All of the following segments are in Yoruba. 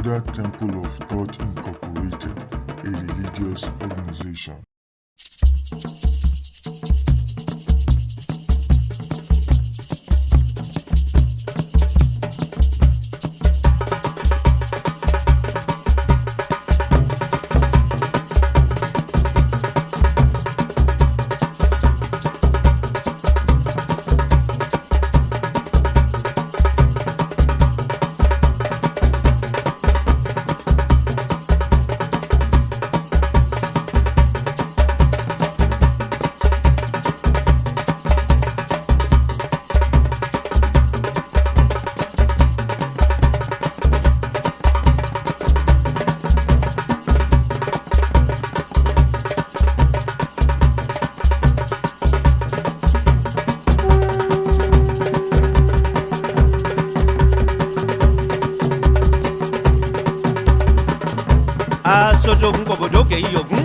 Further Temple of Thought Incorporated, a religious organization. Asojogun kobodoke iyogun.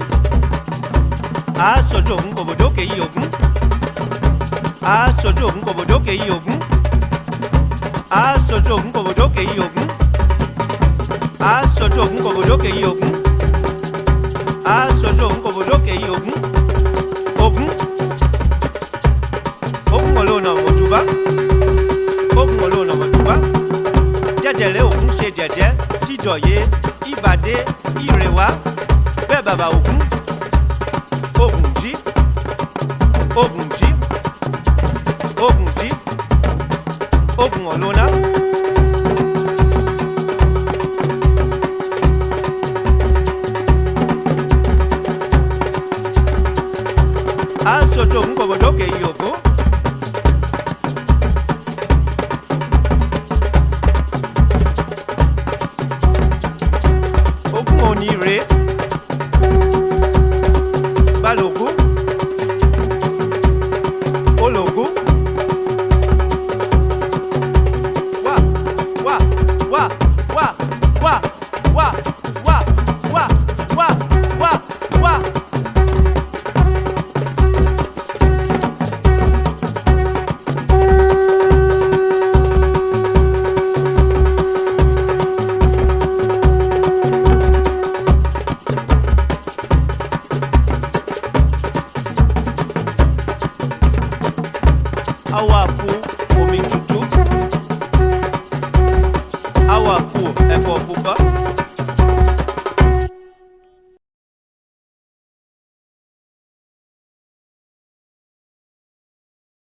Asojogun kobodoke iyogun. Asojogun kobodoke iyogun. Asojogun kobodoke iyogun. Asojogun kobodoke iyogun. Asojogun kobodoke iyogun. Ogun. Ogun olona mojuba. Ogun olona mojuba. Jẹjẹrẹ ogun ṣe jẹjẹ jíjọyé ìbàdé ìrẹwà bẹ́ẹ̀ bàbá ogun. Ogun jí. Ogun jí. Ogun jí. Ogun olona. Asojogun kobodoke iyogun. Ogun onire. Balogun. Ologun. Wa wa wa wa wa wa wa wa wa wa wa. Àwa kú omi tútù. Àwa kú ẹ̀kọ́ pupa.